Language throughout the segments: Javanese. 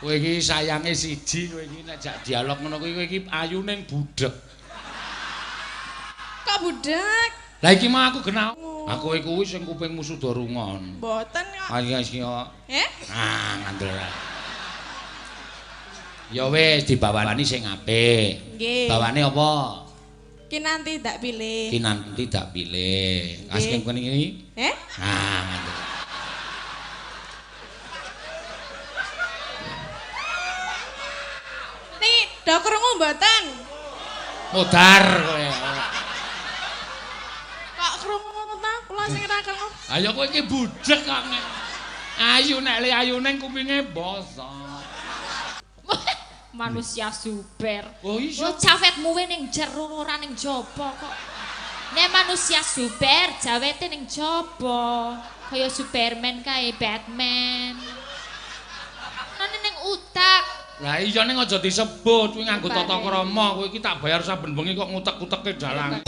Kowe iki sayange siji, kowe iki nek jak dialog ngono kowe iki ayu ning budhek. Kok budek? Lah iki mah aku kenal. Aku kuwi sing kupingmu suda rungon. Mboten kok. Ayo kok. Ngandel. Ya wis dibawani sing apik. Nggih. Bawane apa? Kinanti tak pilih. Kinanti tak pilih. Asking kene iki. Ngandel. Nih, do krungu mboten? Modar kowe. Kok krungu ta? Kula sing ra krungu. Ayo kowe iki budhek kok. Ayu nek le ayu ning kupinge bosok. Manusia super. Oh iya. Jawetmu ning jero ora ning jaba kok. Nek manusia super, jawete ning jaba. Kaya Superman kae Batman. Nane ning utak. Lah iya ning aja disebut kuwi nganggo tata krama, kowe iki tak bayar saben bengi kok ngutek-uteke dalang.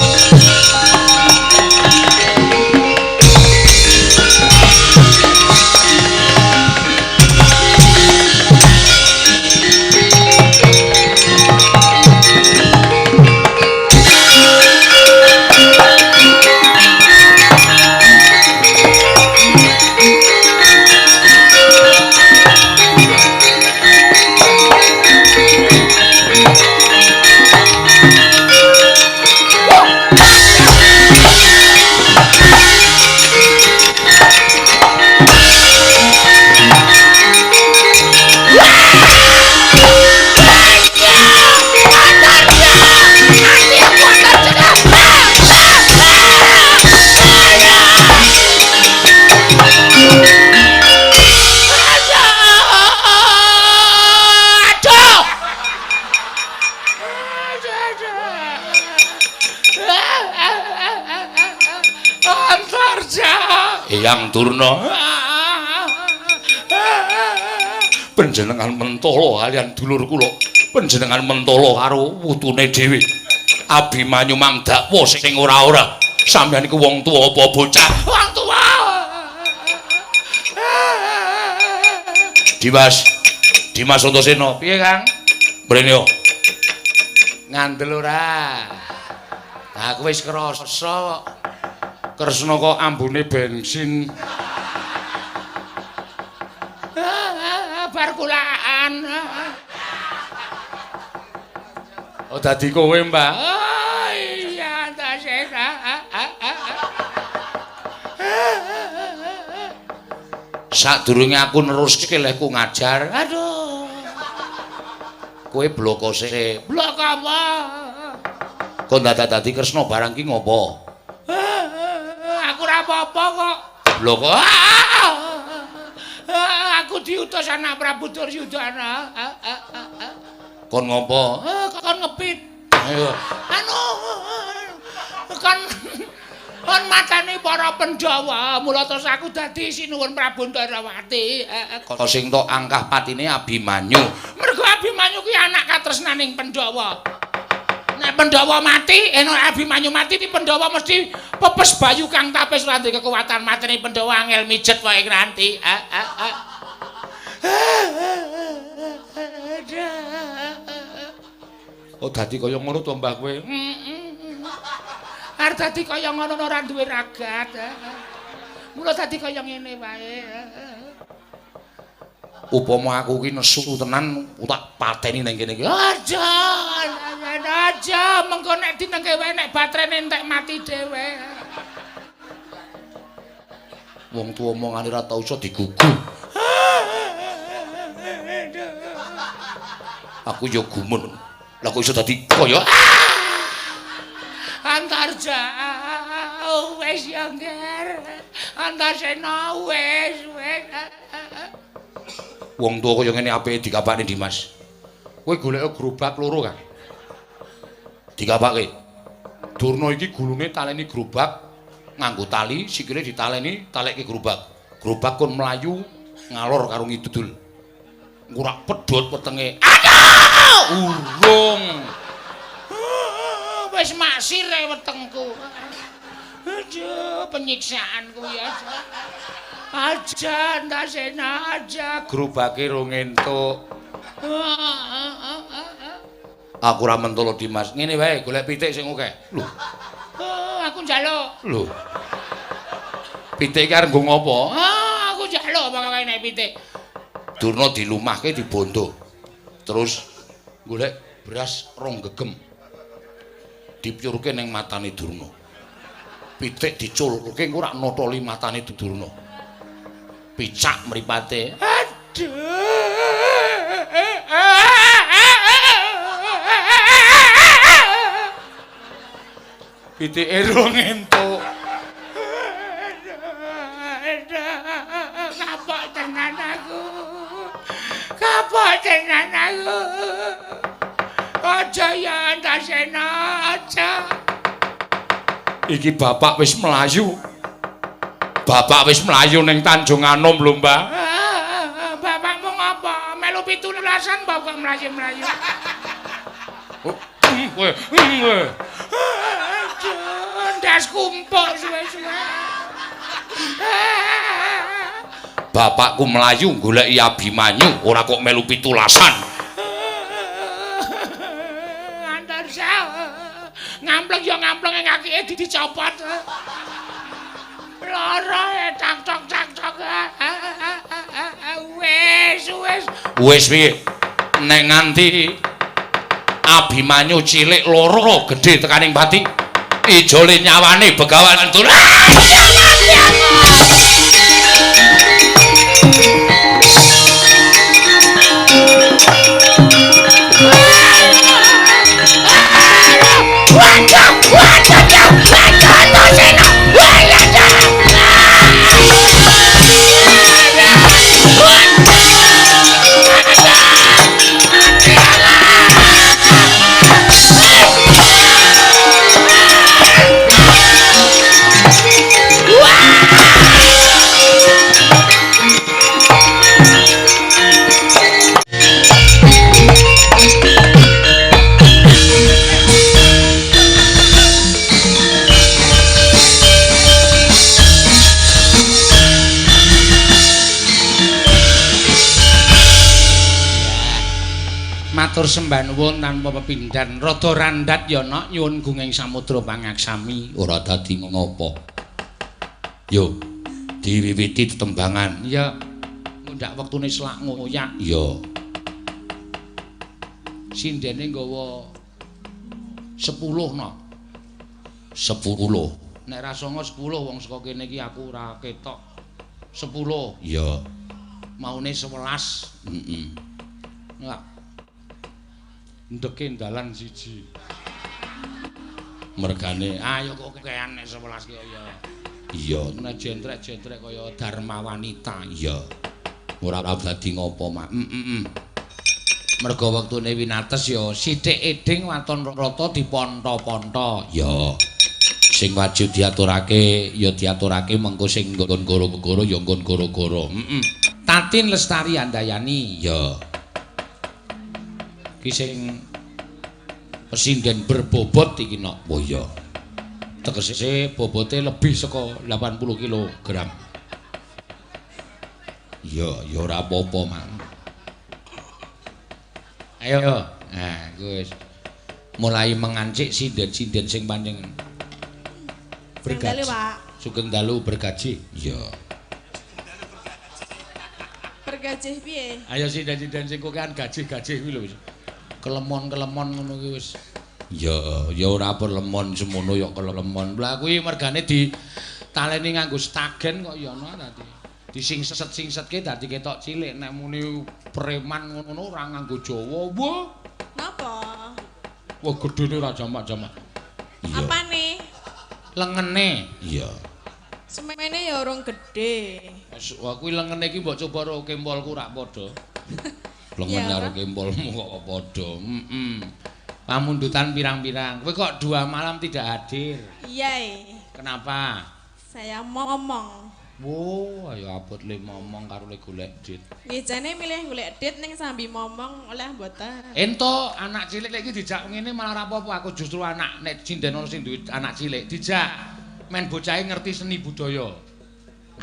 Eyang Durna panjenengan mentala kalian dulur kula panjenengan mentala karo wutune dhewe Abimanyu Mang Dakwa sing ora-ora sampeyan iku wong tuwa apa bocah wong tuwa Dimas Antasena piye Kang mrene yo ngandel ora aku wis krasa Kresna kok ambune bensin. Bar kulaan. Oh dadi kowe, Mbak. Oh iya, Antasena. Sadurunge aku neruske lehku ngajar. Aduh. Kowe bloko sik. Blok apa? Kok dadi Kresna barang ki ngopo? Apa-apa kok lho kok aku diutus anak Prabu Duryudana kon ngopo kon ngepit ayo kon matane para Pandhawa mula terus aku dadi sinuwun Prabu Ndarawati kok sing tok angkah patine Abimanyu mergo Abimanyu kuwi anak katresnaning Pandhawa. Nek Pandhawa mati, nek Abimanyu mati di Pandhawa mesti pepes bayu kang tapis ora duwe kekuatan matine Pandhawa angel mijet wae nganti. Oh dadi kaya ngono to Mbah kowe. Arep dadi kaya ngono ora duwe ragat. Mula dadi kaya ngene wae. Upama aku ki nesu tenan tak pateni ning kene iki. Aja, mengko nek dinengke wae nek batrene entek mati dhewe. Wong tuwa omongane ora tau iso digugu. Aku yo gumun. Lah kok iso dadi kaya Antarja. Wis yo ngger. Antasena wis. Wong tuwa kaya ngene apike dikapakne Dimas. Kowe golek gerobak loro kan. Dikapake. Durna iki gulune taleni gerobak nganggo tali, sikile ditaleni, talekke gerobak. Gerobak kon mlayu ngalor karo ngidul. Ngurak pedhot wetenge. Aduh! Urung. Wis maksir wetengku. Aduh, penyiksaan kuwi aja. Aja Antasena aja gerobake rong entuk. Aku ora mentolo Dimas. Ngene wae golek pitik sing akeh. Lho. Aku njaluk. Lho. Pitik iki arep nggo ngopo? Aku njaluk pokoke nek pitik. Durna dilumahke dibondo. Terus golek beras rong gegem. Dipyurke ning matane Durna. Pitik diculke engko ora notoli matane Durna. Picak mripate. Aduh. Pitike rong entuk. Kapok tenan aku. Kapok tenan aku. Aja ya Antasena, aja. Iki bapak wis mlayu. Bapak wis mlayu ning Tanjung Anom lho, Mbak. Bapakmu ngopo? Melu 17-an bapak mlayu-mlayu. Kowe. Ndas kumpul suwe-suwe. Bapakku mlayu goleki Abimanyu, ora kok melu 17-an. Antarsa. Ngampleng ya ngampleng ing akike dicopot. Lara tak-tok. Wis piye? Nek nganti Abimanyu cilik loro gedhe tekaning pati, ijole nyawane Begawan Antur. Matur sembah nuwun tanpa pepindhan rada randhat ya nok nyuwun gunging samudra pangaksami ora dadi ngopo. Yo diwiwiti tetembangan ya ngundak wektune selak ngoyak ya. Sindene nggawa 10 nok. 10. Nek ra songo 10 wong saka kene iki aku ora ketok. 10. Ya. Maune 11. Heeh. Enggak. Ndeke dalan siji. Mergane ayo kok kean nek 11 ki ya. Iya, nek jentrek-jentrek kaya Dharma Wanita iya. Ora dadi ngopo, Mak. Merga wektune winates ya sithik edhing waton rata diponto-ponto. Ya. Sing wajib diaturake ya diaturake mengko sing nggon goro-goro ya nggon goro-goro. Tatin Lestari Andayani ya. Ki sing pesinden berbobot iki nok. Oh ya. Tegese bobote lebih saka 80 kg. Ya, ya ora apa-apa, Mang. Ayo. Nah, wis mulai mengancik sinden-sinden sing pancen bergaji. Sugeng dalu bergaji. Ya. Bergaji piye? Ayo sinden-sinden sing kokean gaji-gaji kuwi lho. Kelemon-kelemon ngono kuwi wis. Ya, ya ora perlemon semono ya kelemon. Lah kuwi mergane ditaleni nganggo stagen kok ya ana dadi. Disingset-singsetke dadi ketok cilik nek muni preman ngono ora nganggo Jawa. Wah. Napa? Wah gedene ora jamak-jamak. Iya. Apane? Lengene. Iya. Semene ya urung gedhe. Wah kuwi lengene iki mbok coba karo kempolku rak padha. Lengen karo kempolmu kok padha. Pamundutan pirang-pirang. Kowe kok 2 malam tidak hadir? Iya. Kenapa? Saya ngomong. Wo, ayo abot le momong karo le golek dit. Nggih jane milih golek dit ning sambi momong oleh mboten. Ento anak cilik iki dijak ngene malah ora apa-apa. Aku justru anak nek sinden ono sing duwe anak cilik dijak men bocahe ngerti seni budaya.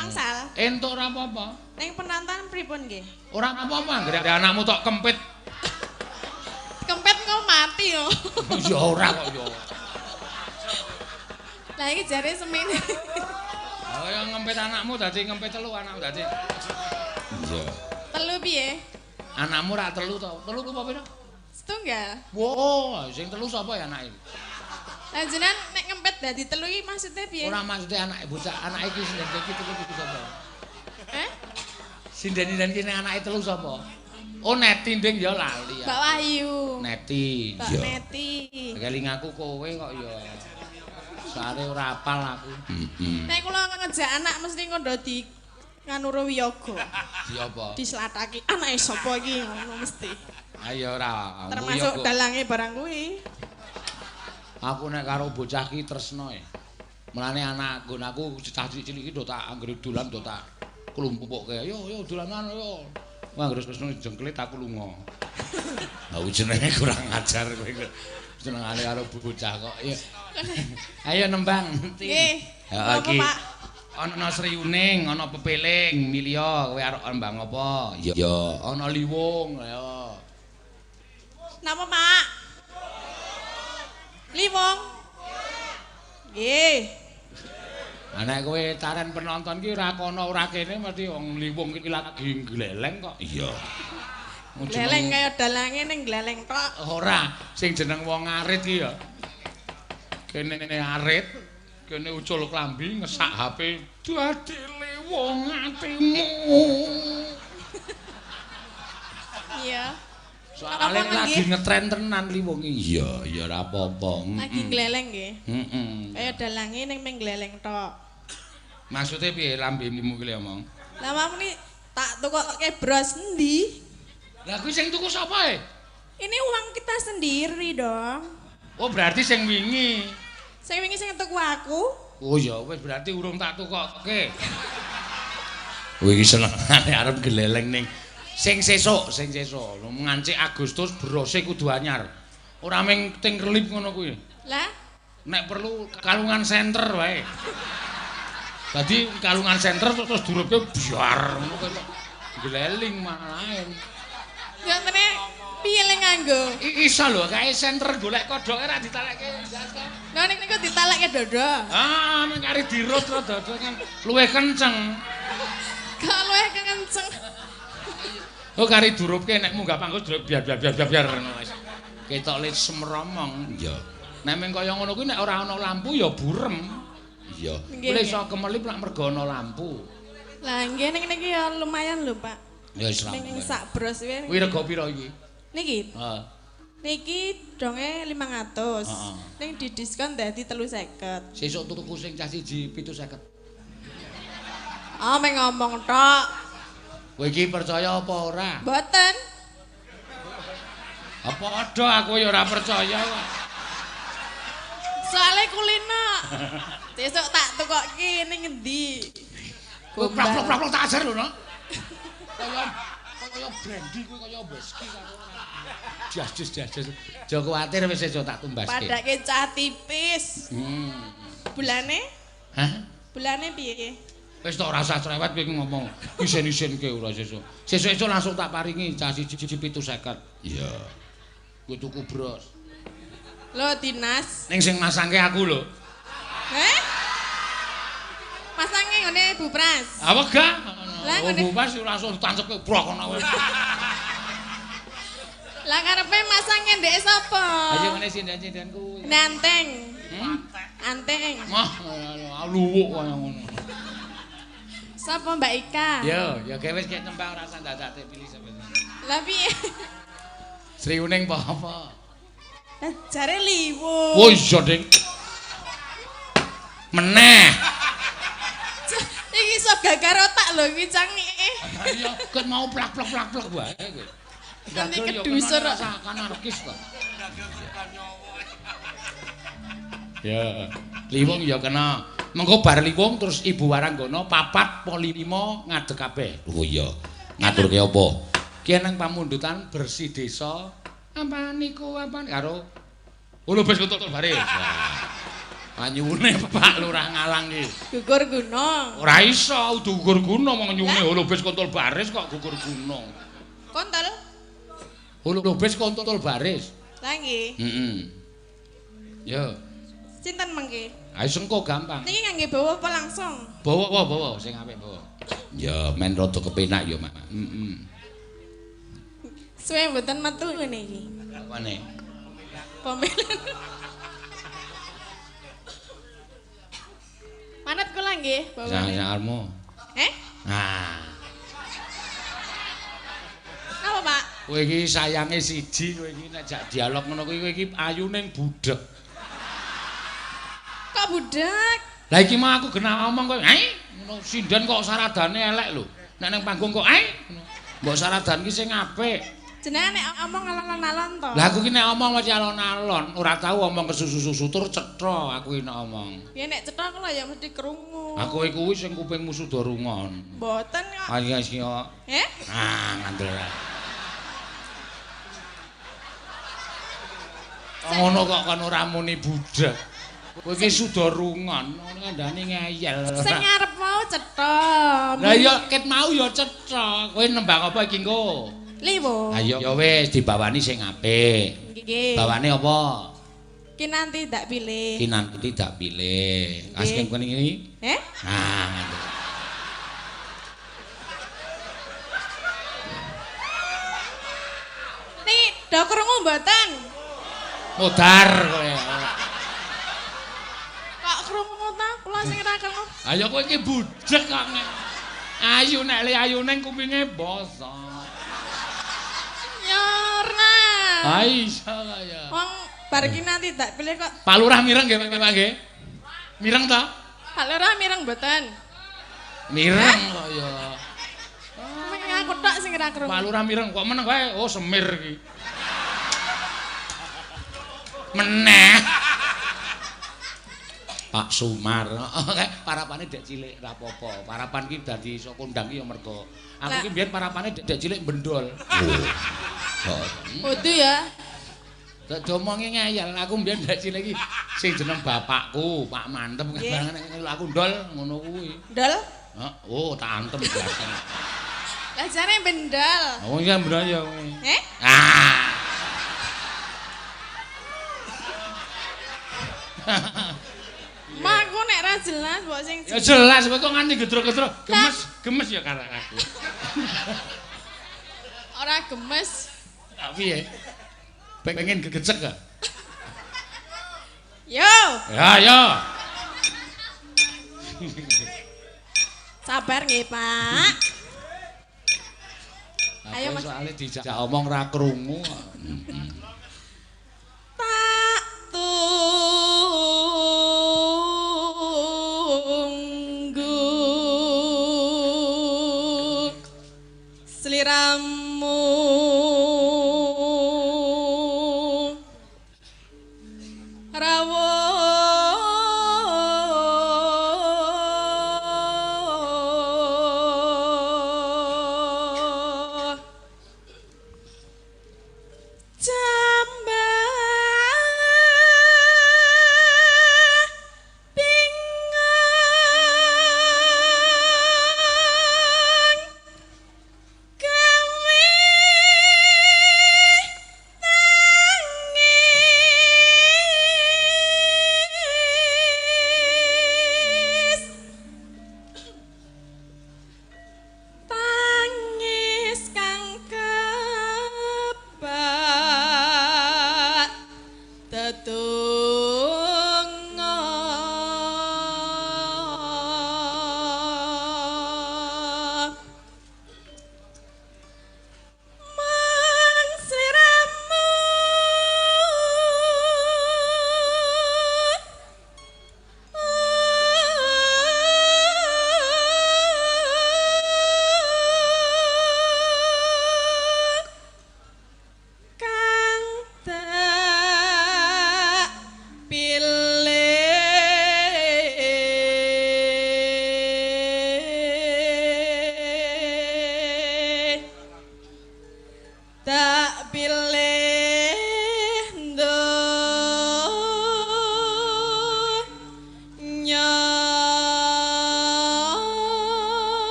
Angsal. Ento ora apa-apa. Ning penantan pripun nggih? Ora apa-apa, anggere anakmu tok kempit mati yo. Ya ora kok ya. Lah iki jare semene. Oh ya ngempet anakmu dadi ngempet telu anakmu dadi. Iya. Telu piye? Anakmu ra telu to. Telu apa pira? Setunggal. Wow, sing telu sapa ya anake? Lah jenengan nek ngempet dadi telu iki maksudnya piye? Ora maksude anake bocah, anake iki sinden iki telu iki sapa? Sinden-sinden iki anake telu sapa? Oh Neti nding ya lali ya. Mbak Wahyu. Neti. Mbak Neti. Kelingaku kowe kok ya. Sare ora apal aku. Nek kula ngejak anak mesti ngondo di nganuro wiyaga. Di apa? Dislataki anake sapa iki ngono mesti. Ayo ora. Termasuk dalange barang kuwi. Aku nek karo bocah ki tresno e. Mulane anak nggonku cecah cilik iki do tak anggere dolan do tak klumpukke. Yo dolanan yo. Wah terus tresno jengklit aku lunga. Lah jenenge kurang ajar kowe. Senengane karo bocah kok. Ayo nembang. Nggih. Heeh iki. Ana Sri Uning, ana Pepeling, Milya, kowe arep nembang apa? Ya, ana Liwung, ya. Napa, Pak? Liwung. Nggih. Nek kowe taren penonton ki ora kono ora kene mesti wong Liwung iki lagi gleleng kok. Iya. Gleleng kaya dalange ning gleleng tok. Ora, sing jeneng wong arit ki ya. Kene arit, kene ucul klambi ngesak HP dadi Liwung atimu. Iya. Soale lagi ngetren tenan Liwung iki. Iya, ya ora apa-apa. Lagi gleleng nggih. Heeh. Kaya dalange ning gleleng tok. Maksude piye lambemu ki omong? Lah mamuni tak tukokke bros endi? Lah kuwi sing tuku sapa e? Ini uang kita sendiri dong. Oh, berarti sing wingi. Sing wingi sing tuku aku. Oh ya wis berarti urung tak tukokke. Kowe iki senengane arep geleleng ning sing sesuk. Lho ngancik Agustus brose kudu anyar. Ora ming ting relip ngono kuwi. Lah, Nek perlu kalungan senter wae. Dadi kalungan senter terus durupe biar ngono kok geleling malahan. jantene piye le nganggo? Iso lho kae senter golek kodhoke ra ditalekke. Lah nek niku ditalekke dodo. Ah, men kari dirut ro dodo kan luwih kenceng. Gak luwih kenceng. Oh kari durupke nek munggah panggung biar ngono wis. Ketok le semromong. Iya. Nek meng kaya ngono kuwi nek ora ana lampu ya burem. Iya. Kuwi iso kemelip nek mergo ana lampu. Lah nggih ning niki ya lumayan lho, Pak. Ya wis ra. Ning sak bros kuwi. Kuwi rega pira iki? Niki. Heeh. Niki donge 500. Ning didiskon dadi 350. Sesuk tuku sing cah siji 750. Ah, meng ngomong tok. Kowe iki percaya apa ora? Mboten. Apa ada aku ya ora percaya kok. Soale kulino. Sesuk tak tukokke ning endi? Kowe plak-plak tak ajar lho, no. Kaya brandy kuwi kaya whisky karo ora. Jas. Aja kuwatir wis aja tak tumbaske. Padake cah tipis. Bulane? Hah? Bulane piye? Wis tok rasa cerewet kowe ngomong isen-isenke ora sesuk. Sesuk langsung tak paringi cah siji 750. Iya. Kowe tuku bros. Lho dinas. Ning sing masangke aku lho. Heh? Masange ngene Bu Pras. Ah wegah. Lah Oh, ngene. Bu Pas langsung tancepke brok ngono kowe. Lah karepe masange ndek sapa? Ayo ngene sinden-sinden kuwi. Nanteng. Anteng. Mah luwuk kaya ngono. Sapa Mbak Ika? Ya gawe wis kek tembang ora usah dadake pilih sampeyan. Lah piye? Sri Uning apa? Lah jare liwung. Oh iya, Ding. Meneh. Iki iso gagar otak lho iki cangike. Iya, ket mau plak wae kowe. Nanti kedusur kok. Kan anarkis kok. Ya, liwung ya kena. Mengko bar liwung terus Ibu Waranggana papat poli 5 ngadeg kabeh. Oh iya. Ngaturke apa? Ki nang pamundutan bersih desa. Apa niku apa karo Ulubes Kuntul Baris. Anyune Pak Lurah Ngalang iki. Gugur gunung. Ora iso udu gugur gunung wong nyune Ulubes Kuntul Baris kok gugur gunung. Kontol. Ulubes Kuntul Baris. Lah nggih. Heeh. Yo. Sinten mengke? Ayo sengko gampang. Niki ngangge bawa apa langsung? Bawa sing apik bawa. Ya men rada kepenak ya, Mak. Heeh. Suwe mboten metu ngene iki. Apane? Pemilihan. Manut kula nggih, bawa. Sangarmu. Nah. Napa, Pak? Kowe iki sayange siji, kowe iki nek jak dialog ngono kuwi kowe iki ayuning budhek. Kok budak? Lah iki mau aku genah omong kowe, ngono sindan kok saradane elek lho. Nek nang panggung kok ngono. Mbok saradan ki sing apik. Jenengan nek omong alon-alon to. Lah aku ki nek omong mesti alon-alon, ora tau omong kesusu-susu tur cetha aku ki nek omong. Ya nek cetha kula ya mesti krungu. Aku kuwi sing kupingmu suda rungon. Mboten kok. Ayo sing kok. Ngandel. Ngono kok kan ora muni budak. Kowe iki suda rungon, ngono kandhane ngeyel. Sing ngarep mau cetha. Lah ya ket mau ya cetha. Kowe nembang apa iki engko? Liwo. Ayo ya wis dibawani sing apik. Nggih. Bawane apa? Kinanti tak pilih. Kinanti tidak pilih. Asking kene iki. Nah. Niki do krungu mboten? Modar kowe. Kok krungu ta? Kula sing ora krungu. Ayo kowe iki budhek kok. Ayu nek le ayune kupinge bosok. Nyorna. Aisyah kaya. Wong bar kinanti tak pilih kok. Pak Lurah mireng nggih Pak nggih? Mireng ta? Pak Lurah mireng mboten? Mireng kok ya. Mung aku tok sing ora krungu. Pak Lurah mireng kok meneng wae. Oh semir iki. Meneh. Pak Sumar. Parapane dek cilik ora apa-apa. Parapan ki dadi iso kondang ki ya mergo aku ki biyen parapane dek cilik bendol. Oh. Kudu ya. Dek domonge ngeyel. Aku biyen dek cilik ki sing jeneng bapakku, Pak Mantem kan aku ndol ngono kuwi. Ndol? Oh, tak antem belakang. Lah jare bendal. Oh, iya bener ya kowe. Mak aku nek ra jelas mbok sing Ya jelas kowe kok nganti gedrok-gedrok. Gemes ya karek aku. ora gemes. Piye? Pengen gegecek gak? Yo. Ya, yo. Sabar nggih, Pak. Ayo Mas. Soale dijak omong ra krungu. Tak tunggu sliramu rawuh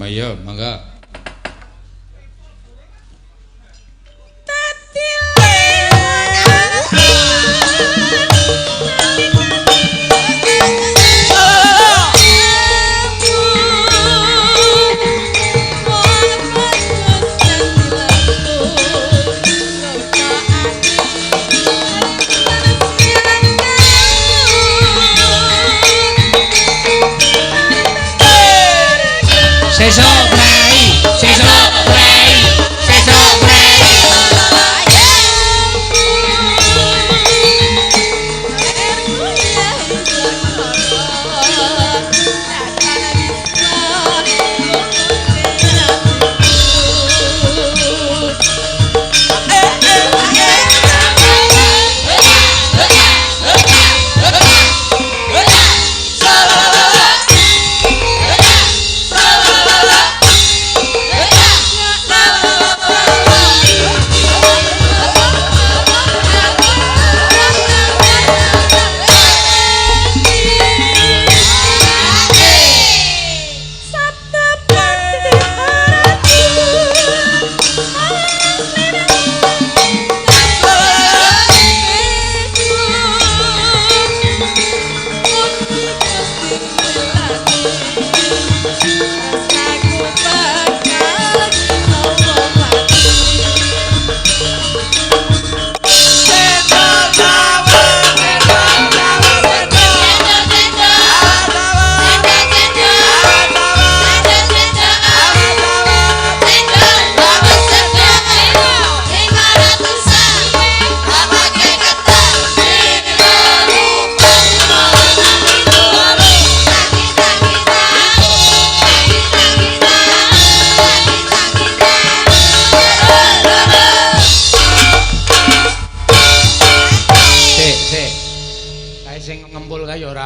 ya, mangga. Sesuk Brai, sesuk Brai, sesuk Brai.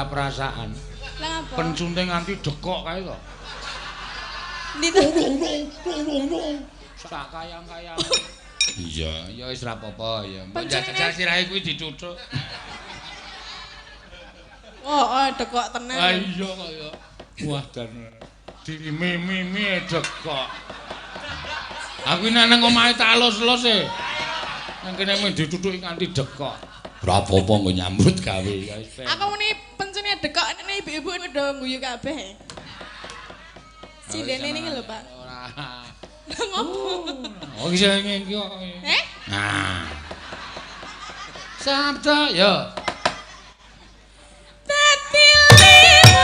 Perasaan. Lah apa? Pencunte nganti dekok kae to. Ndi to? Sak kayang-kayang. Iya, ya wis ra apa-apa ya. Mbok jajal sirahe kuwi dituthuk. Oh, dekok tenan. Ah iya kaya. Wah dan dimimi dekok. Aku nek nang omahe tak alus-alus e. Nang kene mung dituthuki nganti dekok. Ora apa-apa nggo nyambut gawe. Aku muni pencune dekok nek ibu-ibu udah guyu kabeh. Cilene niki lho, Pak. Ora. Ngopo? Oh iki iki kok. Nah. Sabda ya. Dadi limo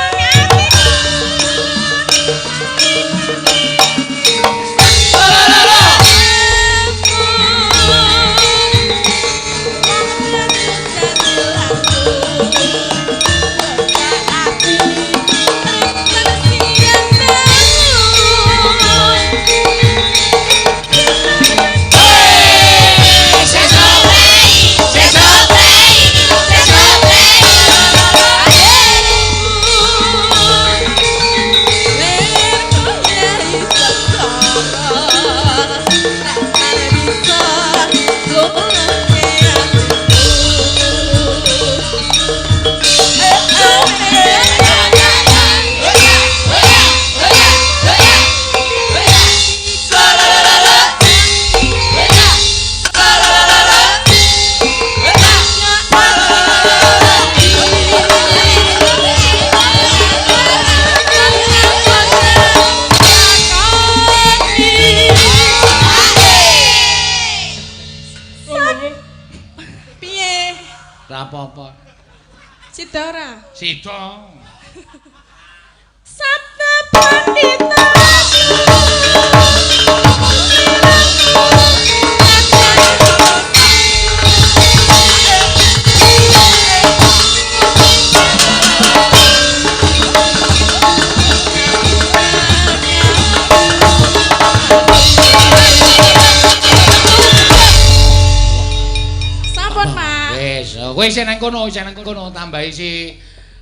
Apa-apa. Sida ora? Sida. Sabda pandita. Sampun, Pak. Wis nang kono tambahi si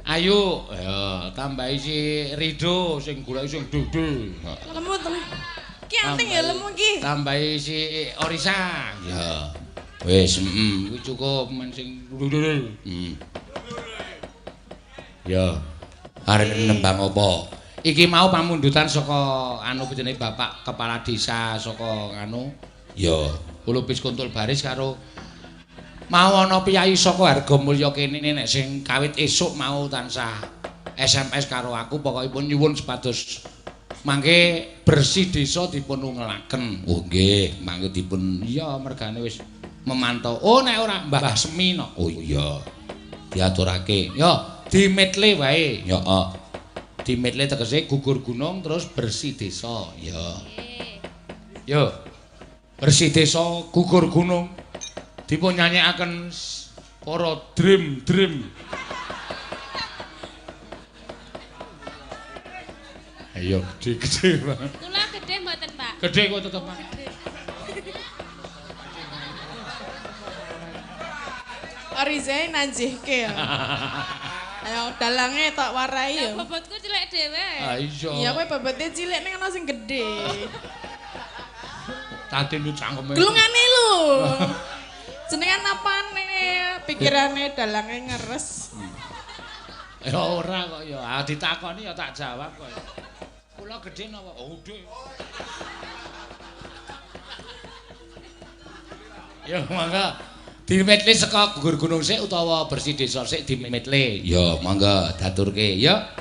Ayu, ya, tambahi si Rido sing golek sing dudul. Lemu temen. Ki anting ya lemu ki. Tambahi si Orisa. Ya. Wis, kuwi cukup men sing dudul. Ya. Arep nembang apa? Iki mau pamundutan saka anu pitene Bapak Kepala Desa saka anu ya Lupis Kuntul Baris karo mau ana piyai saka Hargamulya kene nek sing kawit esuk mau tansah SMS karo aku pokokipun nyuwun sepados mangke bersih desa dipun ungelaken. Oh nggih, mangke dipun iya mergane wis memantau. Oh nek ora Mbah Semi no. Oh iya. Diaturake. Ya dimetle wae. Ya dimetle tegese gugur gunung terus bersih desa. Ya. Yo. Bersih desa gugur gunung. Dipun nyanyekaken para dream. Ayo gede banget. Kula gede mboten, Pak. Gede kok tetep Pak. Arizai nanjihke ya. Ayo dalange tak warai ya. Bobotku cilik dhewe. Ah iya. Iya kowe bobote cilik ning ana sing gedhe. Tadi lu cangkeme. Glungane lho. Jenengan apane pikirane dalange ngeres. Ya ora kok ya. Ah ditakoni ya tak jawab kok ya. Kula gedhe napa? Oh gedhe. Ya mangga dimetle saka gugur gunung sik utawa bersih desa sik dimetle. Ya mangga daturke ya.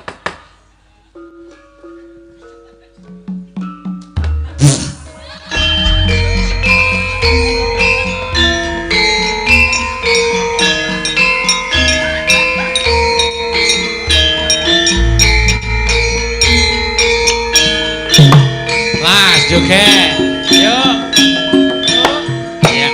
Las joget. Yo. Ya.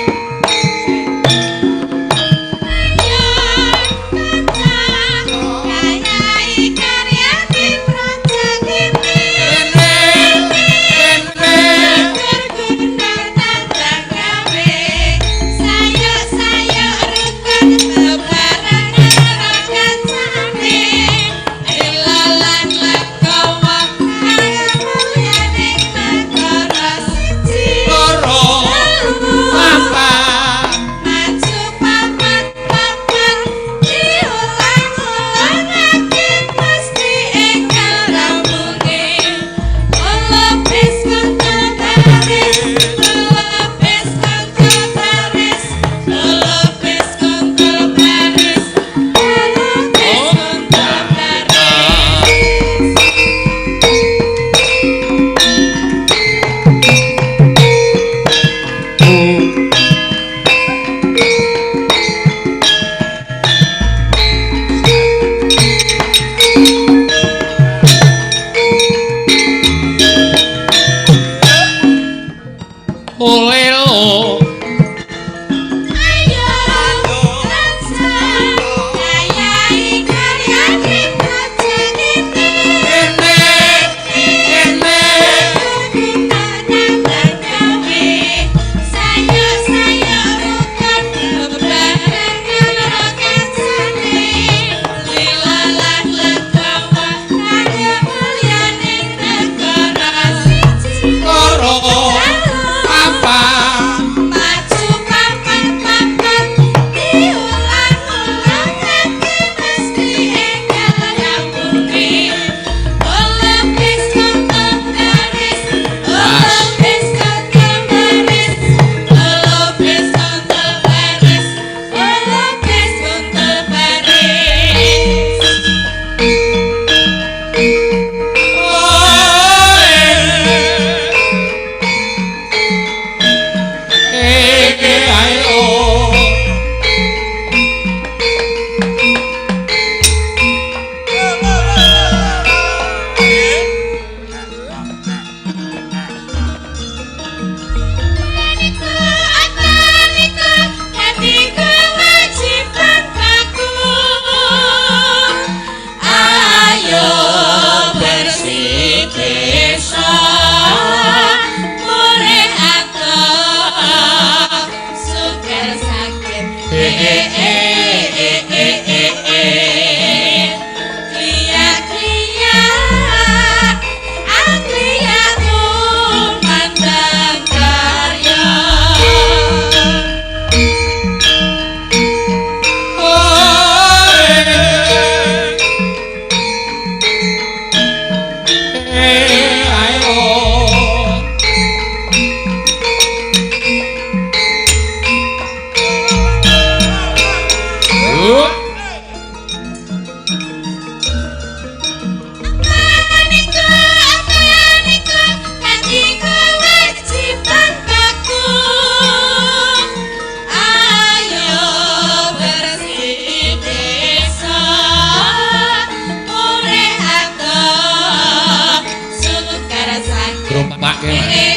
ngrungokake.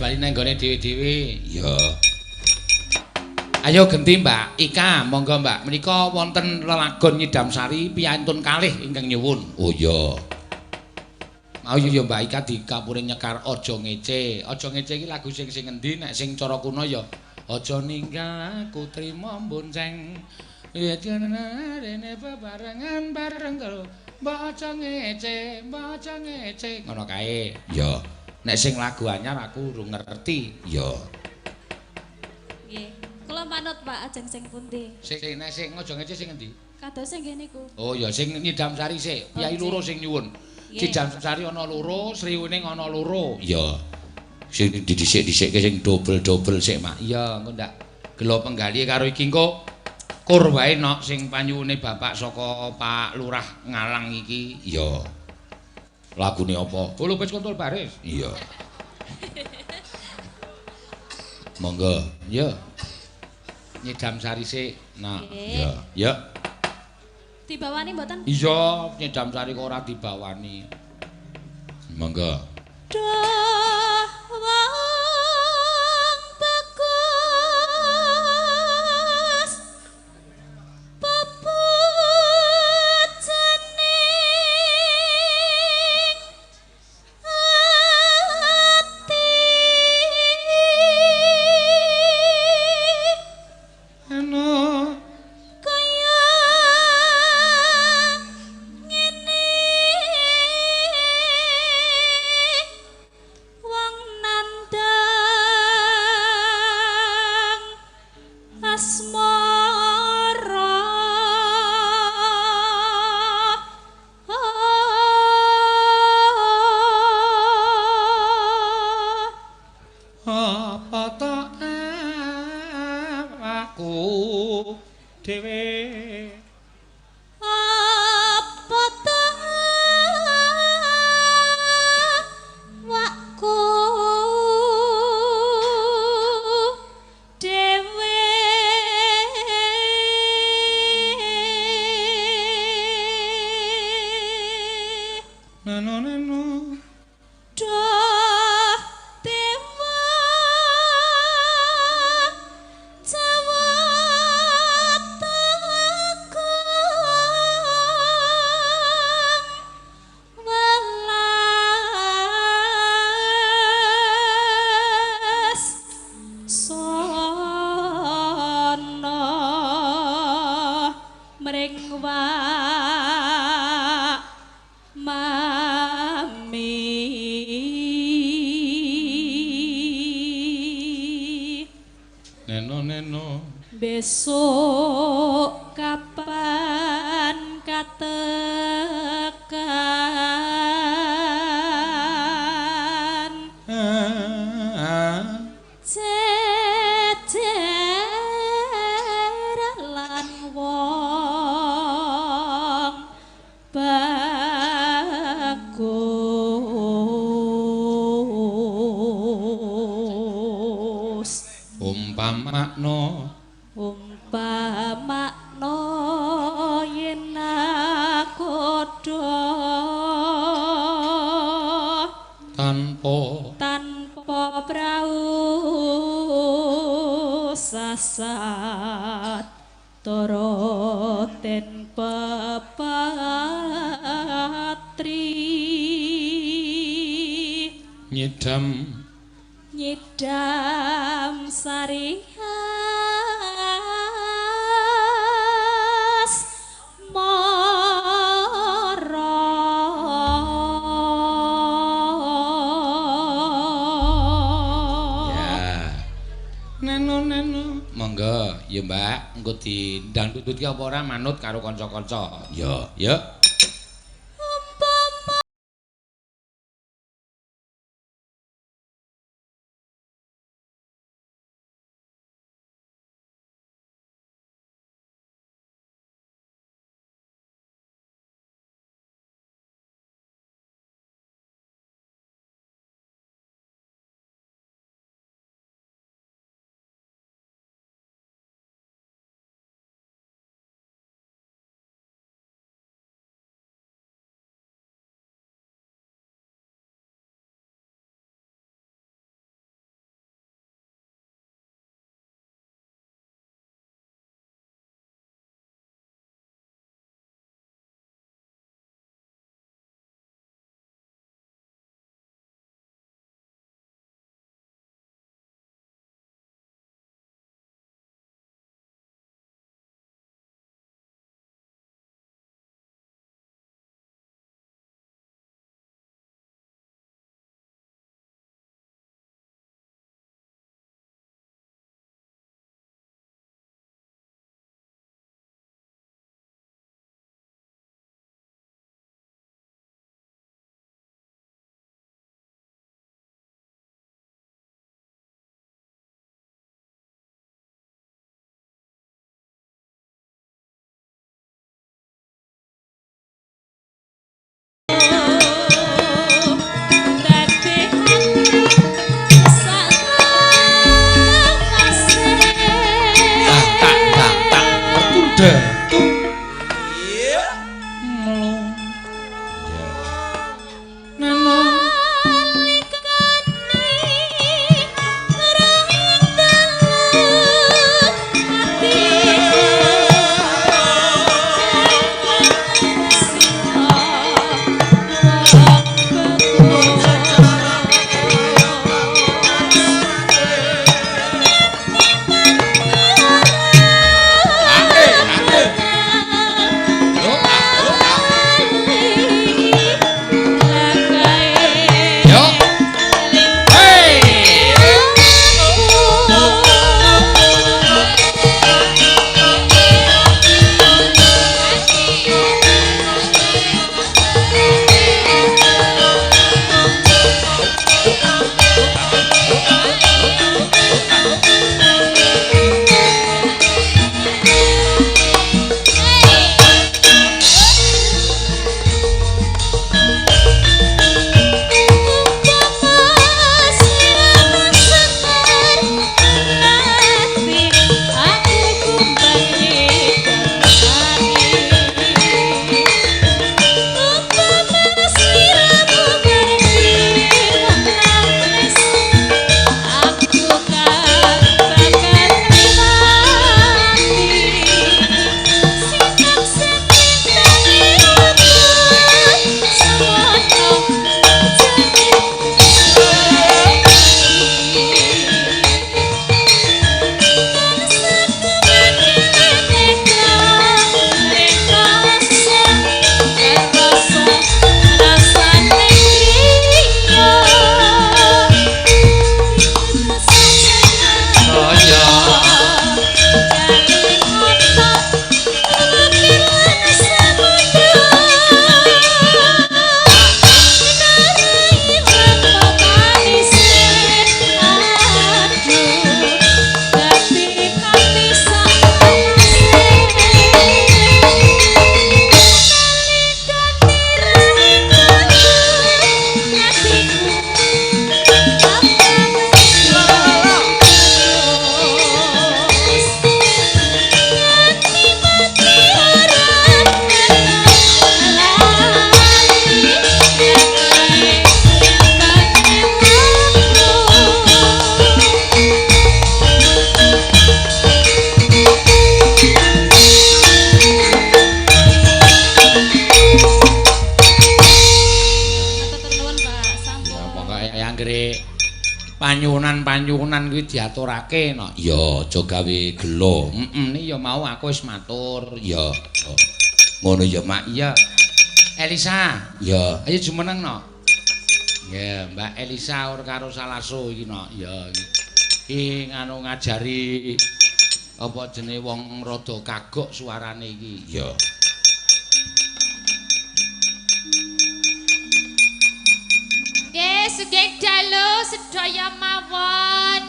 Bali nang gone dhewe-dhewe. Ya. Ayo genti Mbak Ika, monggo Mbak. Menika wonten lelagon Nyidam Sari piyantun kalih ingkang nyuwun. Oh iya. Mau yo Mbak Ika dikapure nyekar Aja Ngece. Aja Ngece iki lagu sing endi nek sing cara kuno ya Aja ninggal aku trimo bonceng. Ya rene bebarengan bareng karo Mbak Aja Ngece, Mbak Aja Ngece. Ngono kae. Ya. Nek sing lagu anyar aku urung ngerti. Ya. Nggih. Kula manut Pak ajeng sing pundi? Sing nek sing Aja Ngece sing endi? Kados sing nggih niku. Oh ya sing Nyidam Sari sik. Piyai loro sing nyuwun. Nyidam Sari ana loro, Sriwening ana loro. Iya. Sing didhisik-dhisikke sing dobel-dobel sik, Mak. Iya, engko ndak gelo penggali karo iki engko kur wae nok sing panyuwune Bapak saka Pak Lurah Ngalang iki. Iya. Lagune apa? Oh, Lupis Kontol Baris. Iya. Monggo. Ya. Nyidam Sari sik. Nah, iya. Ya. Dibawani mboten? Iya, Nyidam Sari kok ora dibawani. Monggo. Wong bagus pepucening ati Anu kaya ngene wong nandang asmara apa to aku dhewe apa ta wakku dhewe nanu Duh dewa jawataku welas sono mring mami neno besok kapan katekan ceder lan wong bagus umpamakno umpamakno yen akodo tanpa prau sasat toro ten pepatri nyidam Sari neno monggo ya Mbak engko didangdut ki apa ora manut karo kanca-kanca ya kuwi diaturake no. Ya aja gawe gelo. Ni ya mau aku wis matur. Ya. Ngono ya Mak. Iya. Elisa. Ya, ayo jumeneng no. Ya, Mbak Elisa ora karo Salaso iki no. Ya. Iki nganu ngajari apa jenenge wong rada kagok suarane iki. Ya. Sugeng dalu sedaya mawon.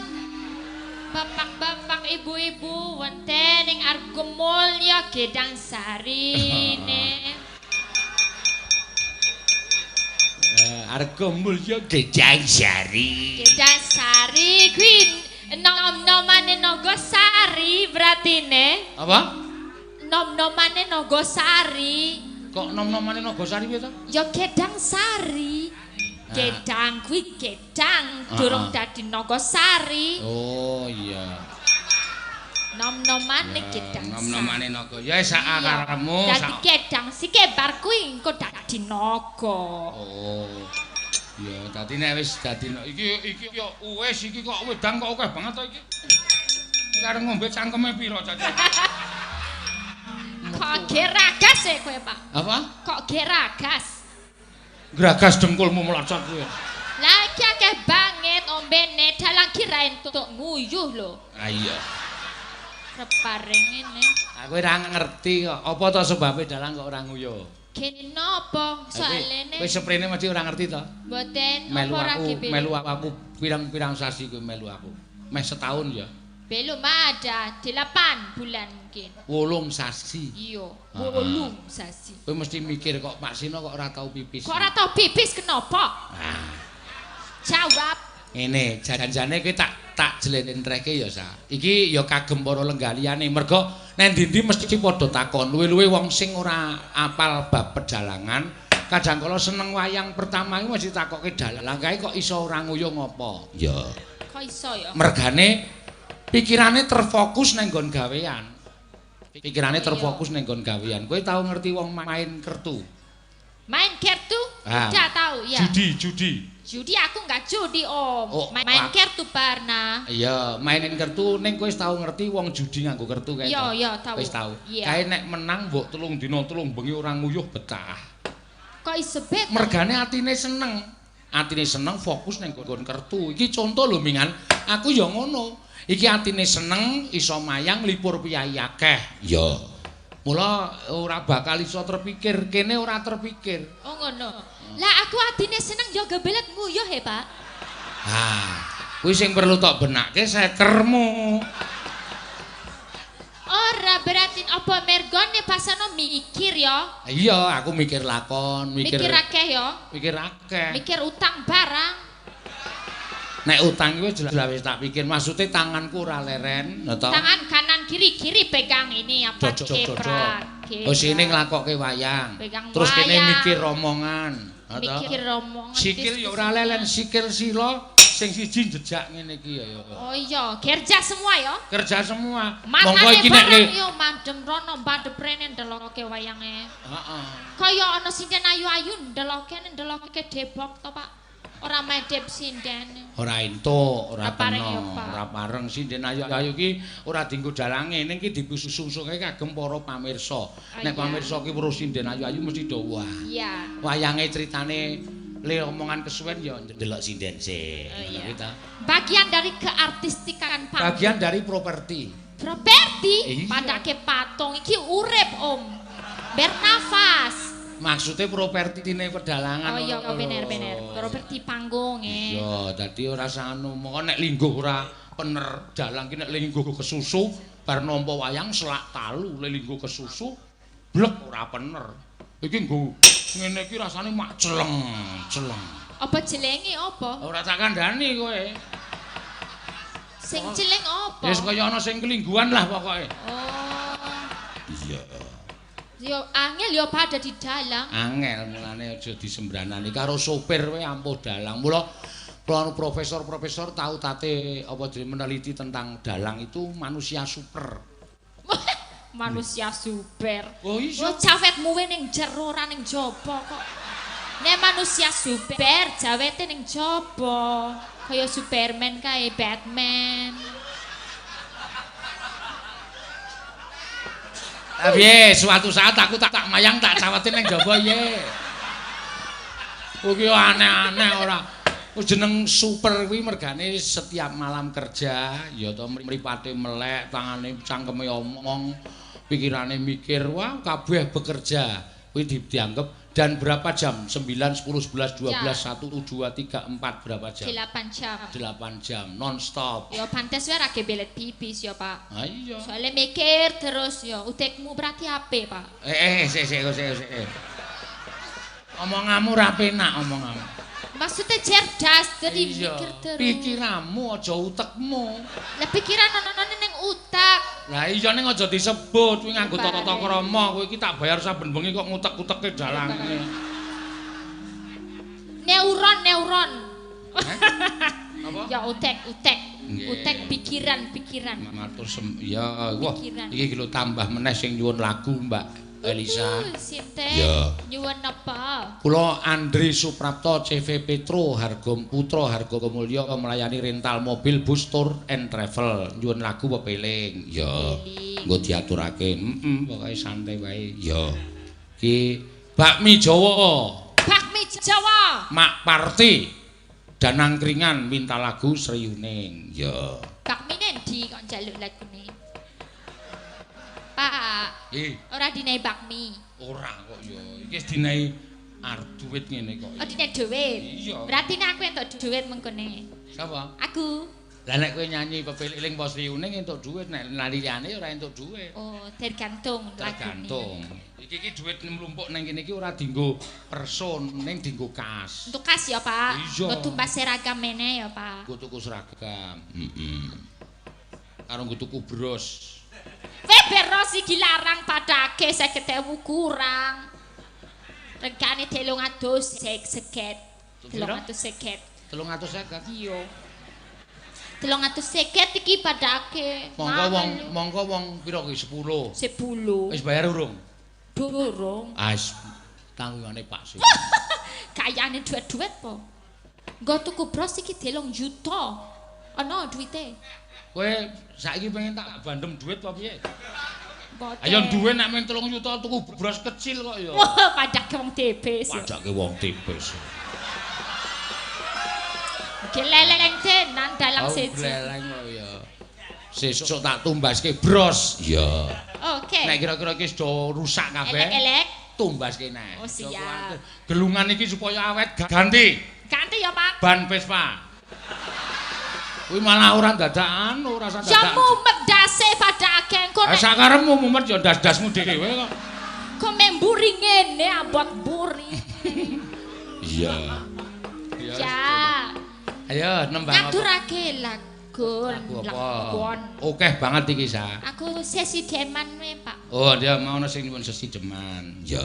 Bapak-bapak ibu-ibu wonten ing Argomulya Gedang Sari ne. Argomulya Gedang Sari. Gedang Sari kuwi nom-nomane Nogosari beratine. Apa? Nom-nomane Nogosari. Kok nom-nomane Nogosari piye to? Ya Gedang Sari. Gedang kuwi gedang durung dadi Nogosari. Oh iya. Nom-nomane Gedang Sari. Nom-nomane Naga. Ya sak akarmu. Dadi gedang sikebar kuwi engko dadi naga. Oh. Ya dadi nek wis dadi iki ya wis iki kok wedang kok akeh banget to iki. Kareng ngombe cangkeme pira caca? Kok geragas e kowe, Pak? Apa? Kok geragas? Gragas dengkulmu melacak kuwi. Lah iki akeh banget ombene dalang kira entuk nguyuh lho. Ah iya. Reparing ngene. Aku ora ngerti kok. Apa to sebabe dalang kok ora nguyuh? Kene napa soalene? Kowe seprene mesti ora ngerti to? Mboten Melu apa ora aku, kepilih. melu aku pirang-pirang sasi kuwi melu aku. Meh setahun ya. Belum ada 8 bulan mungkin. 8 sasi. Iya, 8 sasi. Kowe mesti mikir kok Pak Sino kok ora tau pipis. Kok ora tau pipis kenapa? Ah. Jawab. Ngene, janjane kowe tak jlentrehke ya sa. Iki ya kagem para lenggaliane. Mergo nek ndi-ndi mesti padha takon. Luwe-luwe wong sing ora apal bab pedalangan, kadang kala seneng wayang pertama iki mesti takoke dalang kae kok iso ora nguyuh ngopo. Ya. Kok iso ya? Mergane pikirane terfokus nang nggon gawean. Pikirane terfokus nang nggon gawean. Kowe tau ngerti wong main kertu? Main kartu? Ah. Udah tahu ya. Judi. Judi aku nggak judi Om. Oh, main kartu pernah. Iya, mainin kertu ning kowe wis tau ngerti wong judi nganggo kertu kae. Iya, tahu. Wis tau. Iya. Kae nek menang mbok 3 dina 3 bengi ora nguyuh betah. Kok iso bet? Mergane atine seneng. Atine seneng fokus ning nggon kertu. Iki contoh lho mingan, aku ya ngono. Iki atine seneng iso mayang lipur piyai akeh. Ya. Mula ora bakal iso terpikir, kene ora terpikir. Oh ngono. Lah aku adine seneng yo gebelet nguyuh he, Pak. Kuwi sing perlu tok benake sekermu. Ora berarti apa mergone pasano mikir ya. Iya, aku mikir lakon, Mikir akeh ya. Mikir akeh. Mikir utang barang. Nek utang kuwi jelas wis tak pikir, maksude tanganku ora leren, to. Tangan kanan kiri pegang ini apa keprak. Oh sini nglakokke wayang. Pegang Terus kene wayang. mikir romongan, to. Mikir omongan. Sikil ya ora lelen, sikil sila sing siji jejak ngene iki ya. Oh iya, kerja semua ya. Kerja semua. Matane barang yo mandem rono mbadep rene ndelokke wayange. Heeh. Kaya ana sinden ayu-ayu ndelokke Depok to, Pak. Ora medhep sinden. Ora entuk, ora Pareng kena, ya, Pak. ora pareng sinden ayu-ayu ki ora dienggo dalange, ning ki dibususuke kagem para pamirsa. Nek iya. pamirsa ki weruh sinden ayu-ayu mesti do wah. Iya. Wayange critane le omongan kesuwen ya ndelok sinden sik. Iya. Ngono ta. Bagian dari keartistikan panggung. Bagian dari properti. Properti Iya. padake patung iki urip, Om. Bernafas. Maksudnya propertine pedalangan. Oh iya, ngono lho. bener. Properti panggung Iya, dadi ora sanu. Moko nek lingguh ora pener dalang ki nek lingguh kesusu bar nampa wayang selak talu lingguh kesusu blek ora pener. Iki nggo ngene iki rasane mak celeng. Apa jelenge apa? Ora tak kandhani kowe. Sing jeleng apa? Wis kaya ana sing kelingguhan lah pokoke. Oh. Iya. Yo angel yo pada di dalang. Angel mulane aja disembranani karo sopir kowe ampuh dalang. Mula profesor-profesor tahu tate apa jenenge meneliti tentang dalang itu manusia super. Manusia super. Oh iya. Lo cawetmu ning jero ora ning jaba kok. Nek manusia super jawete ning jaba. Kaya Superman kae Batman. Piye suatu saat aku tak mayang tak cawete ning jaba ye. Kuwi aneh-aneh ora. Jeneng super kuwi mergane setiap malam kerja ya to mripate melek, tangane cangkeme omong, pikirane mikir, wah kabeh bekerja. Kuwi dianggap dan berapa jam? 9, 10, 11, 12, 1, 2, 3, 4 berapa jam? 8 jam. 8 jam non stop. Ya pantes wae ra belet pipis ya, Pak. Ah iya. Soale mikir terus ya utekmu berarti ape, Pak? Sik. Omonganmu ra penak omonganmu. Maksudnya cerdas, jadi Iya. mikir terus. Pikiranmu aja utekmu. Lah pikiran ana-ana ning utak. Lah iya ning aja disebut kuwi nganggo tata krama, kowe iki tak bayar saben bengi kok ngutek-uteke dalange. Neuron. Apa? Ya utek. Nggih. Utek pikiran. Matur ya wah Pikiran. iki lho tambah meneh sing nyuwun lagu Mbak Elisa. Sinten? Ya. Nyuwun apa? Kula Andri Suprapto CV Petro Harga Putra Harga Mulya melayani rental mobil bus tour and travel. Nyuwun lagu pepeling. Ya. Nggo diaturake. Pokoke santai wae. Ya. Ki bakmi Jawa. Bakmi Jawa. Mak Parti dan angkringan minta lagu Sriyuning. Ya. Bakmi nendi kok njaluk lagune? Pak, ora dinai bakmi. Ora kok ya. Iki wis dinai arep duit ngene kok. Oh, dinai dhuwit. Iya. Berarti nek aku entuk dhuwit mengkone. Sapa? Aku. Lah nek kowe nyanyi pepiling pos Sriyuning entuk dhuwit, nek liyane ora entuk dhuwit. Oh, tergantung lagune. Tergantung. Iki dhuwit mlumpuk ning kene iki ora dienggo person, ning dienggo kas. Untuk kas ya, Pak. Iya. Nggo tumbas seragam meneh ya, Pak. Nggo tuku seragam. Karo nggo tuku bros. Beros iki larang padake 50.000 kurang. Regane 350. 350. 350. Iya. 350 iki padake. Monggo wong pira ki 10. 10. Wis bayar urung? Durung. Wis tanggungane Pak Sih. Kayane duit-duit po. Nggo tuku bros iki 3 juta. Ana duite. Kowe saiki pengen tak bandem duit apa piye? Boten. Ayo duwe nek men 3 juta tuku bros kecil kok ya. Wah, padake wong tipis. Pajake wong tipis. Geleleng tenan dalang siji. Gleleng kok ya. Sesuk tak tumbaske bros. Iya. Oke. Nek kira-kira iki do rusak kabeh. Elek-elek. Tumbaske nek. Oh, siap. Gelungan iki supaya awet ganti. Ganti ya, Pak. Ban Vespa. Kuwi malah ora dadakan, ora usah Ya dadakan. mumet dase padake engko nek Sakarepmu mumet ya das-dasmu dhewe kok. kok memburi ngene abot buri. Iya. Ya. Ayo nembang apa? Ngaturake lagun. Okeh banget iki sa. Aku sesi deman we, Pak. Oh, dia mau ana sing nyuwun sesi deman. Ya.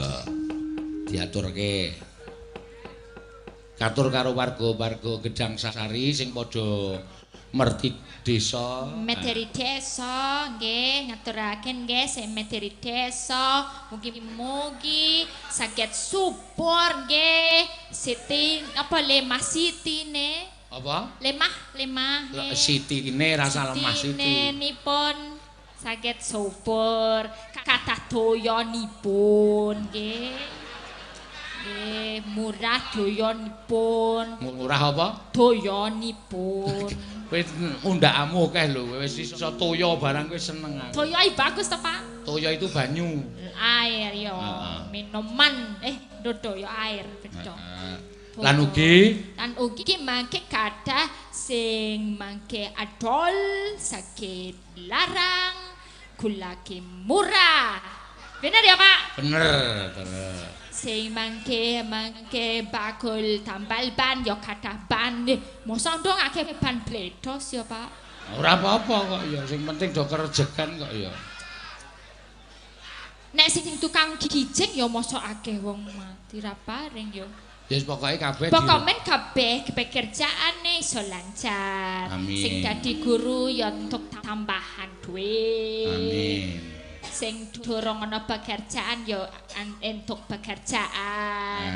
Diaturke. Katur karo warga-warga Gedang Sasari sing padha merti desa. Meteri desa nggih ngaturake nggih sing meteri desa mugi-mugi saged support nggih Siti apa lemah sitine. Apa? Lemah Sitine rasa lemah Siti. nipun saged support kathah doyonipun nggih. Nggih, murah doyonipun. Murah apa? Doyonipun. Kowe undakmu akeh lho, wis iso toya barang kowe seneng aku. Toyo iki bagus to, Pak? Toya itu banyu. Air ya, Heeh. minuman. Dodo ya air, bedo. Lan ugi Lan ugi mangke kathah sing mangke adol sakit larang kulake murah. Bener ya, Pak? bener. Sing mangke bakul tambal ban ya kathah ban. Mosok ndongake ban bledos ya, Pak. Ora apa-apa kok ya, sing penting do kerejekan kok ya. Nek sing tukang gijing ya mosok akeh wong mati ra paring ya. Ya pokoke kabeh Pokoknya kabeh pekerjaane iso lancar. Amin. Sing dadi guru ya entuk tambahan duit. Amin. Sing durung ana pekerjaan ya entuk pekerjaan.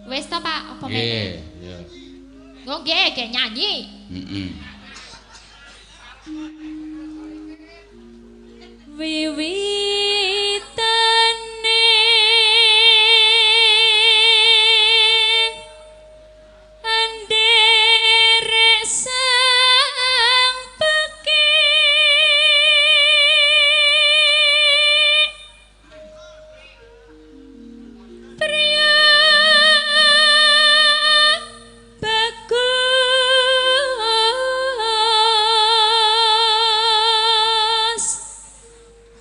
Wis to Pak, apa Nggih, meneh? ya. Oh nggih, nggih nyanyi. Heeh. Wiwitane anderek sang pekik priya bagus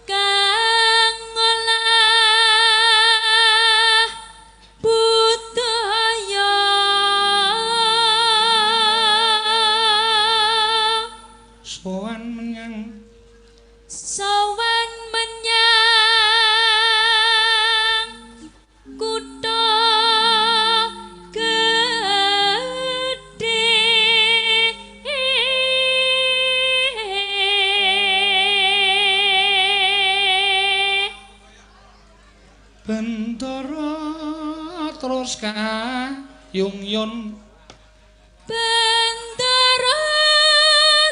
kang ngolah budaya Sowan menyang sowan menyang kutha gedhe Bendara terus kayung-yun Bendara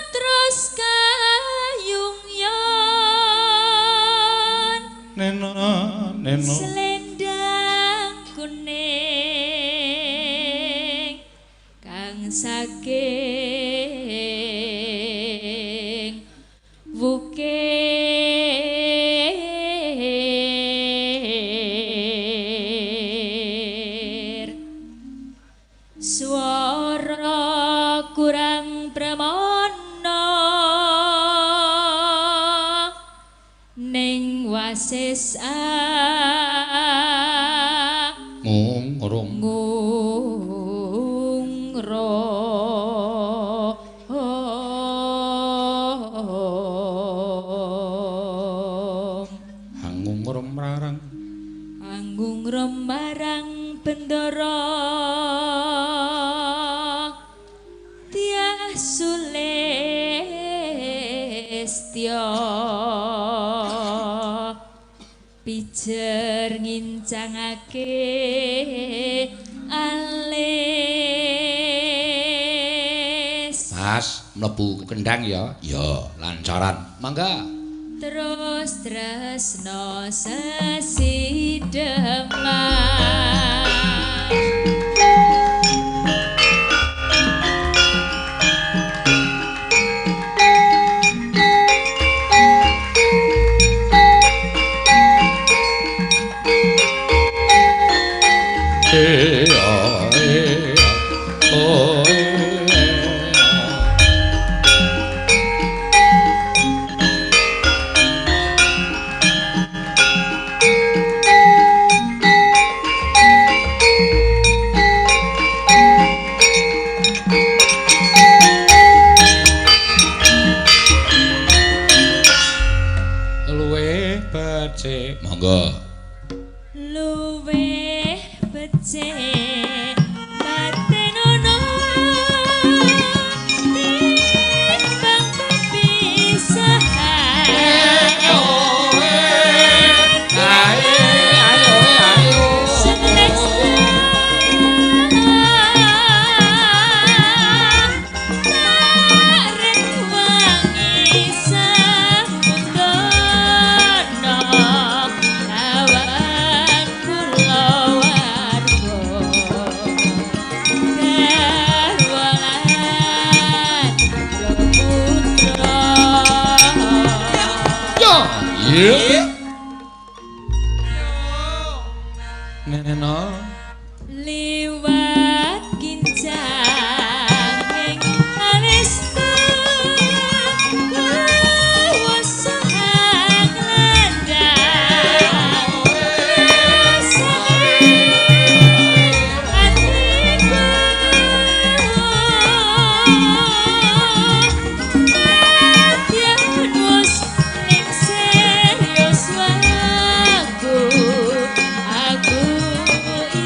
terus kayung-yon neno selendang kuning kang saking wukir swara kurang pramana ning wasis ngurung anggung marang anggung marang bendara Dyah Sulistya pijer ngincangake alis Mas mlebu kendang ya lancaran mangga terus tresno sesideman luwih becik monggo luwih becik batenono timbang pepisahan neno liwat kincang ing alista wasahang landang atiku atianus ning serius waku aku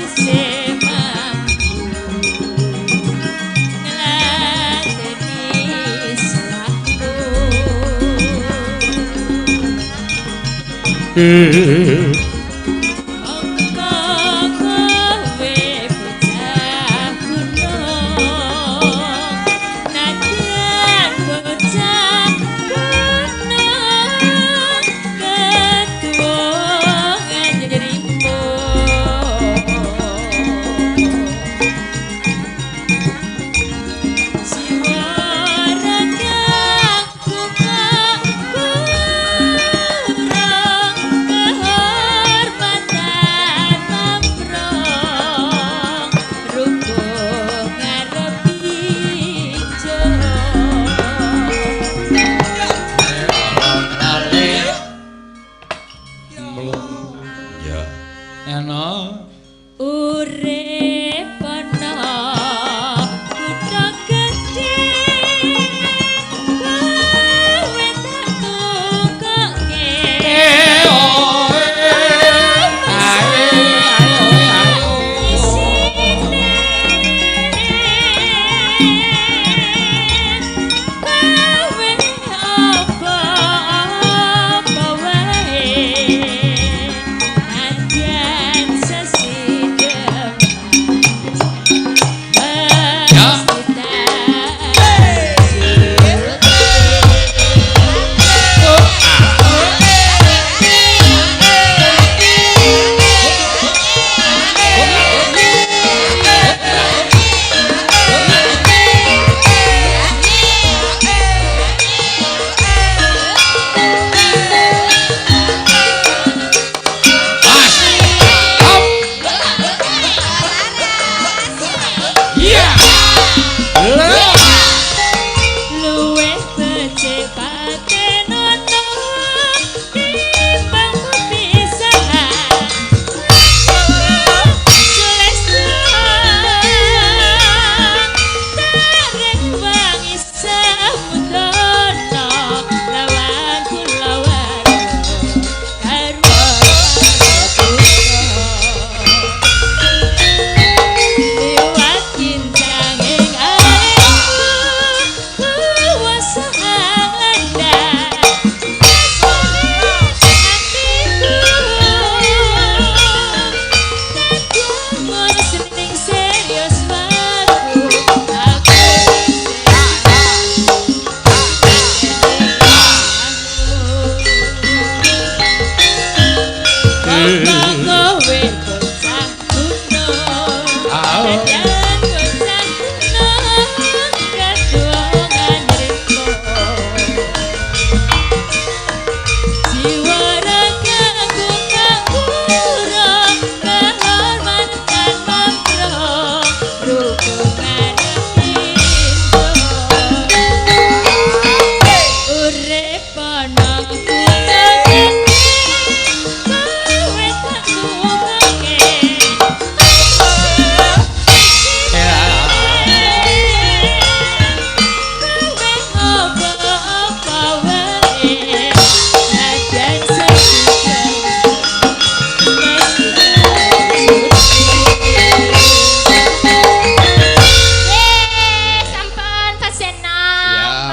isih mampu ngladeni salahku mongko kowe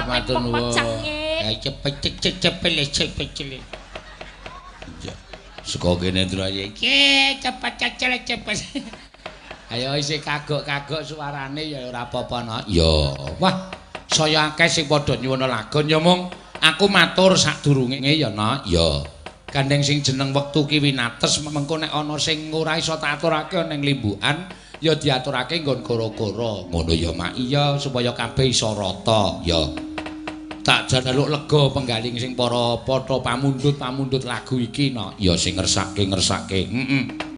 matur nuwun. Ya cepet. Saka kene Ndraya. Cepet. Ayo isih kagok-kagok suarane ya ora apa-apa no. Ya. Wah, saya akeh sing padha nyuwun lagon ya mung aku matur sadurunge ya no. Ya. Gandeng sing jeneng wektu ki winates mengko nek ana sing ora iso tak aturake ning limbukan ya diaturake nggon goro-goro. Ngono ya Mak iya supaya kabeh iso rata ya. Tak jaluk lega penggaling sing para padha pamundhut lagu iki no. Ya sing ngersake. Heeh.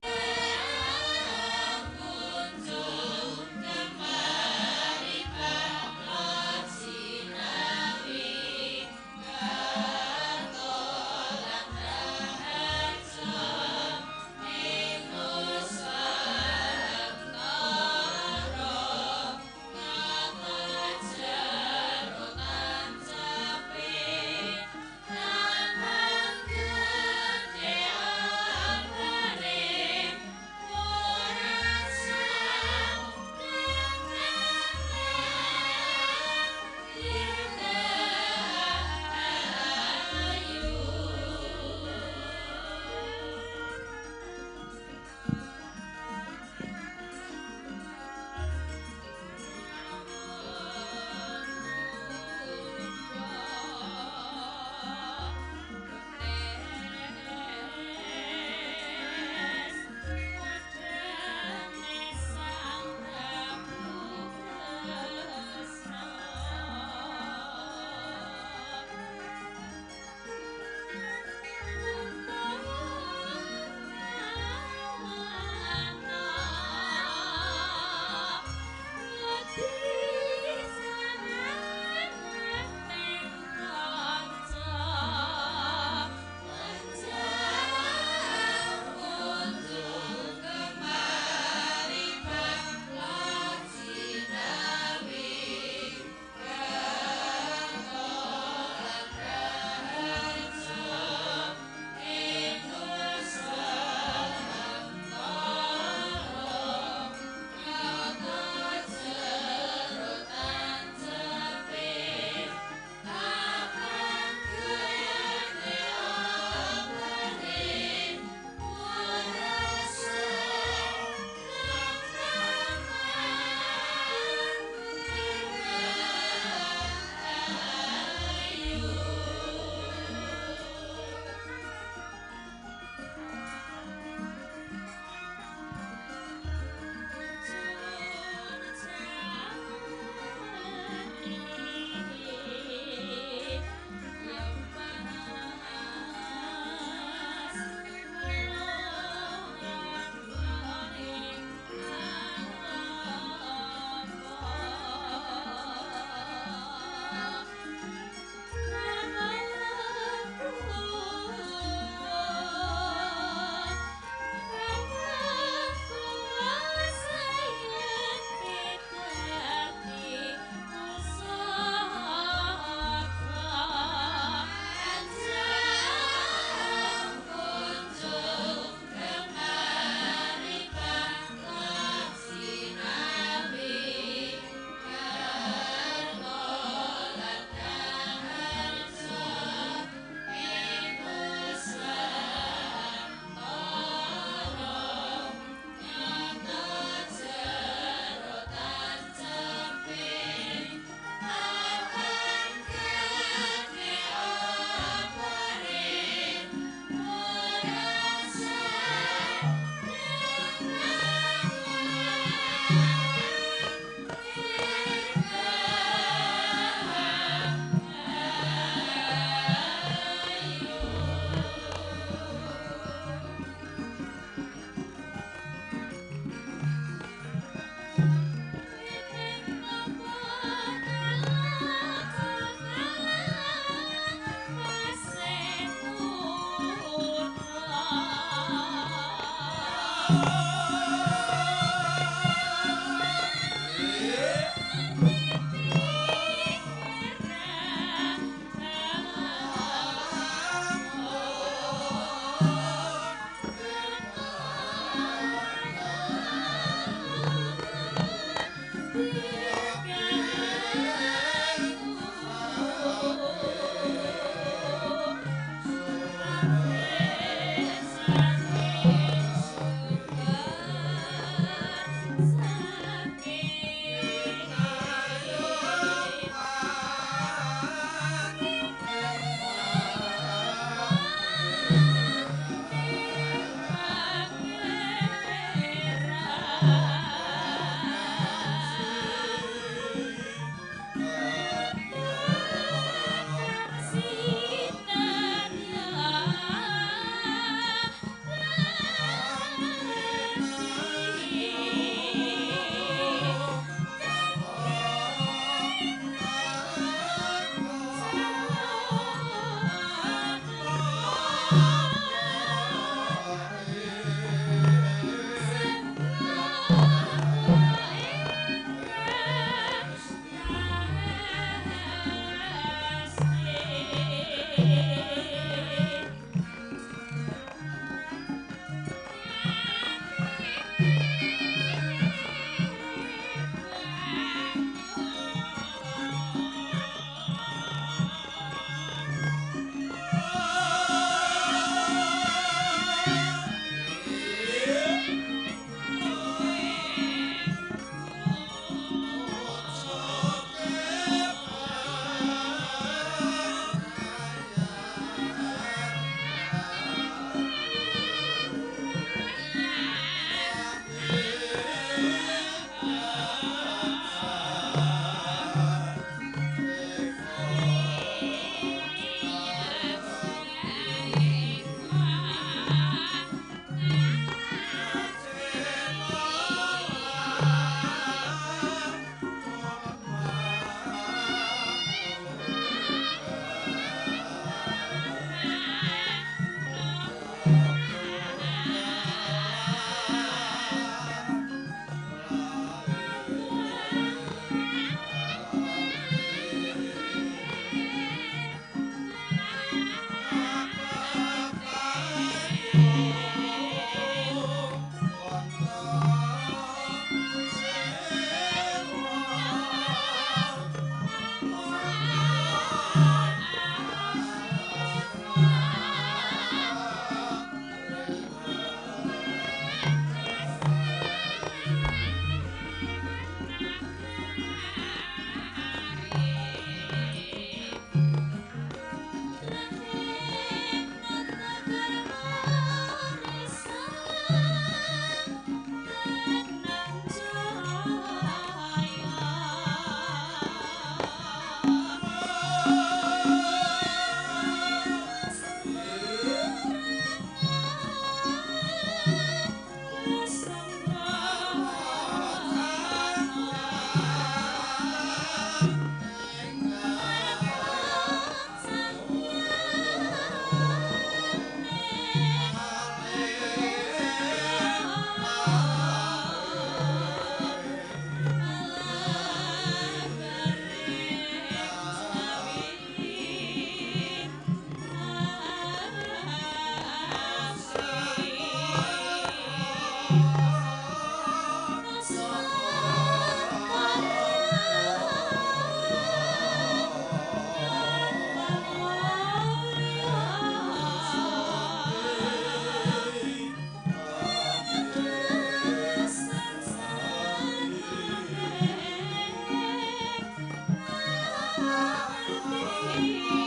Thank you.